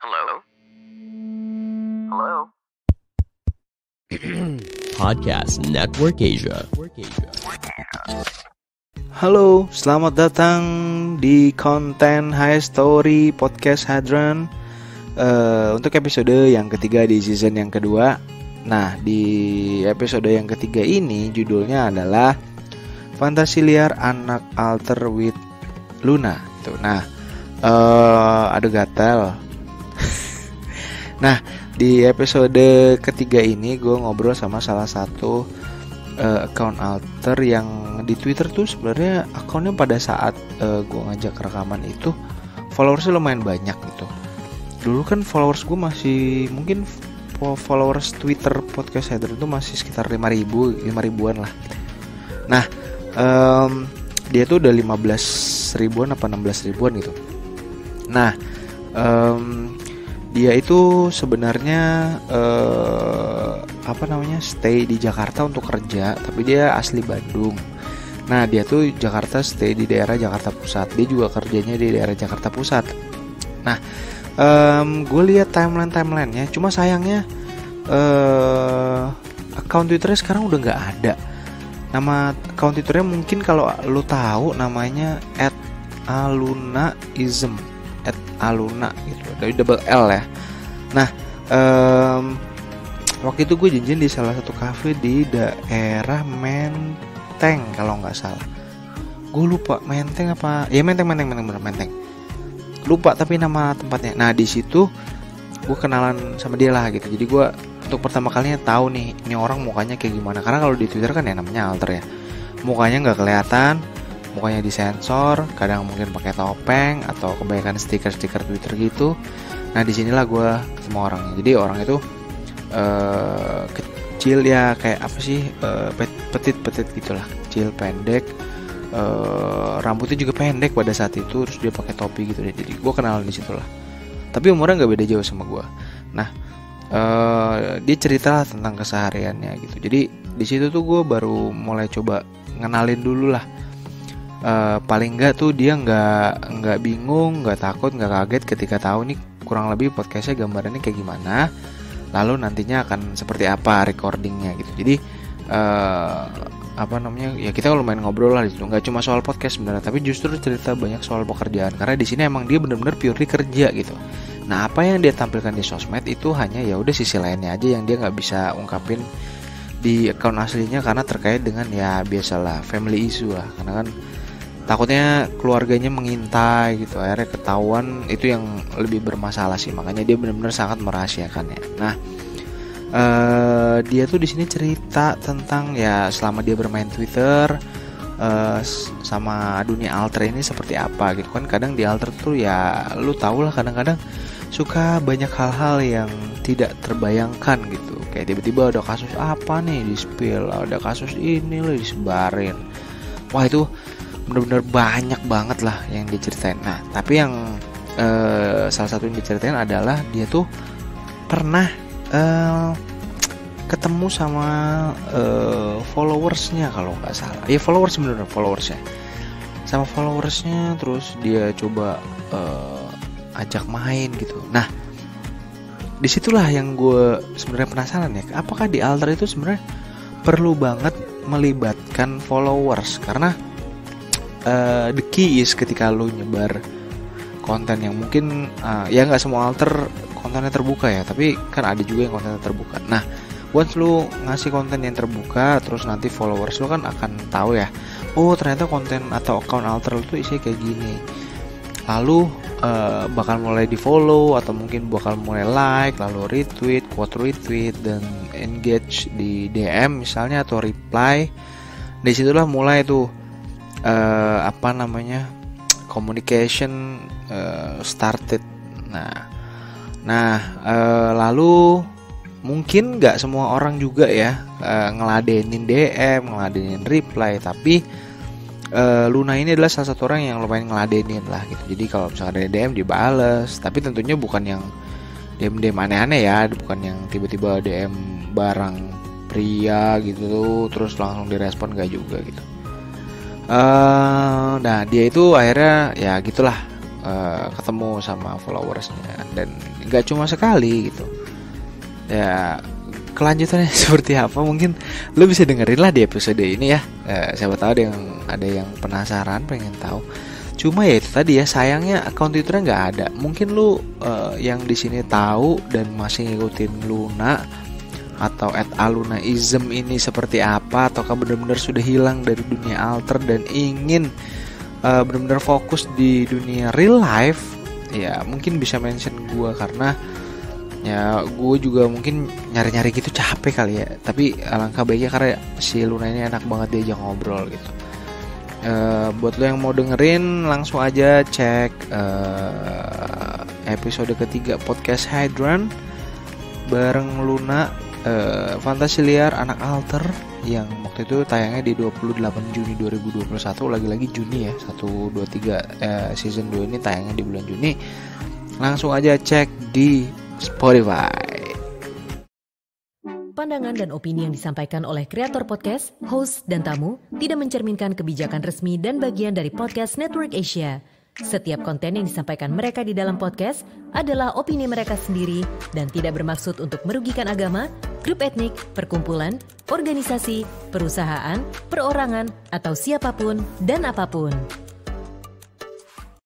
Hello? Hello? Podcast Network Asia. Halo, selamat datang di konten High Story Podcast Hadron. Untuk episode yang ketiga di season yang kedua. Nah, di episode yang ketiga ini judulnya adalah Fantasi Liar Anak Alter with Luna. Nah, ada gatel. Nah, di episode ketiga ini gue ngobrol sama salah satu account alter yang di Twitter tuh sebenarnya akunnya pada saat gue ngajak rekaman itu followersnya lumayan banyak gitu. Dulu kan followers gue masih mungkin followers Twitter Podcast Header itu masih sekitar 5.000-an lah. Nah, dia tuh udah 15 ribuan apa 16 ribuan gitu. Nah, dia itu sebenarnya stay di Jakarta untuk kerja, tapi dia asli Bandung. Nah, dia tuh Jakarta, stay di daerah Jakarta Pusat. Dia juga kerjanya di daerah Jakarta Pusat. Nah, gue lihat timelinenya, cuma sayangnya account Twitternya sekarang udah nggak ada. Nama account Twitternya mungkin kalau lu tahu namanya @alunaism. @aluna gitu, dari double L ya. Nah, waktu itu gue janjian di salah satu cafe di daerah Menteng kalau nggak salah. Gue lupa Menteng apa? Ya Menteng. Lupa tapi nama tempatnya. Nah, di situ gue kenalan sama dia lah gitu. Jadi gue untuk pertama kalinya tahu nih ini orang mukanya kayak gimana. Karena kalau di Twitter kan ya namanya alter ya, mukanya nggak kelihatan. Mukanya disensor, kadang mungkin pakai topeng atau kebanyakan stiker-stiker Twitter gitu. Nah, disinilah gue ketemu orangnya. Jadi orang itu kecil ya, kayak apa sih, petit gitulah, kecil, pendek, rambutnya juga pendek pada saat itu, terus dia pakai topi gitu deh. Jadi gue kenalan di situ lah. Tapi umurnya nggak beda jauh sama gue. Nah, dia cerita tentang kesehariannya gitu. Jadi di situ tuh gue baru mulai coba ngenalin dulu lah. Paling enggak tuh dia nggak bingung, nggak takut, nggak kaget ketika tahu nih kurang lebih podcastnya gambarannya kayak gimana, lalu nantinya akan seperti apa recordingnya gitu. Jadi ya kita lumayan ngobrol lah di situ, nggak cuma soal podcast sebenarnya, tapi justru cerita banyak soal pekerjaan, karena di sini emang dia benar-benar purely kerja gitu. Nah, apa yang dia tampilkan di sosmed itu hanya ya udah sisi lainnya aja yang dia nggak bisa ungkapin di account aslinya, karena terkait dengan ya biasalah family issue lah, karena kan takutnya keluarganya mengintai gitu, akhirnya ketahuan, itu yang lebih bermasalah sih, makanya dia benar-benar sangat merahasiakannya. Nah, dia tuh di sini cerita tentang ya selama dia bermain Twitter sama dunia alter ini seperti apa gitu kan. Kadang di alter tuh ya lu tau lah, kadang-kadang suka banyak hal-hal yang tidak terbayangkan gitu, kayak tiba-tiba ada kasus apa nih di spill, ada kasus ini loh disebarin, wah itu benar-benar banyak banget lah yang diceritain. Nah, tapi yang salah satu yang diceritain adalah dia tuh pernah ketemu sama followersnya kalau nggak salah. Ya followersnya. Sama followersnya, terus dia coba ajak main gitu. Nah, disitulah yang gue sebenarnya penasaran ya, apakah di alter itu sebenarnya perlu banget melibatkan followers, karena the key is ketika lu nyebar konten yang mungkin ya nggak semua alter kontennya terbuka ya, tapi kan ada juga yang kontennya terbuka. Nah, buat lu ngasih konten yang terbuka, terus nanti followers lu kan akan tahu ya, oh ternyata konten atau account alter lu tuh isinya kayak gini, lalu bakal mulai di follow atau mungkin bakal mulai like, lalu retweet, quote retweet, dan engage di DM misalnya atau reply. Dari situlah mulai tuh communication started. Nah, lalu mungkin nggak semua orang juga ya ngeladenin DM, ngeladenin reply, tapi Luna ini adalah salah satu orang yang lumayan ngeladenin lah gitu. Jadi kalau misalnya ada DM dibales, tapi tentunya bukan yang DM aneh-aneh ya, bukan yang tiba-tiba DM barang pria gitu terus langsung direspon, nggak juga gitu. Nah, dia itu akhirnya ya gitulah, ketemu sama followersnya, dan nggak cuma sekali gitu ya. Kelanjutannya seperti apa mungkin lo bisa dengerin lah di episode ini ya. Siapa tahu ada yang penasaran, pengen tahu. Cuma ya itu tadi ya, sayangnya account Twitternya nggak ada. Mungkin lu yang di sini tahu dan masih ngikutin Luna atau @alunaism ini seperti apa, ataukah benar-benar sudah hilang dari dunia alter dan ingin benar-benar fokus di dunia real life, ya mungkin bisa mention gue, karena ya gue juga mungkin nyari-nyari gitu capek kali ya. Tapi alangkah baiknya karena si Luna ini enak banget diajak ngobrol gitu. Buat lo yang mau dengerin, langsung aja cek episode ketiga podcast Hadron bareng Luna, Fantasi Liar Anak Alter, yang waktu itu tayangnya di 28 Juni 2021. Lagi-lagi Juni ya, 1, 2, 3 season 2 ini tayangnya di bulan Juni. Langsung aja cek di Spotify. Pandangan dan opini yang disampaikan oleh kreator podcast, host, dan tamu tidak mencerminkan kebijakan resmi dan bagian dari Podcast Network Asia. Setiap konten yang disampaikan mereka di dalam podcast adalah opini mereka sendiri dan tidak bermaksud untuk merugikan agama, grup etnik, perkumpulan, organisasi, perusahaan, perorangan, atau siapapun dan apapun.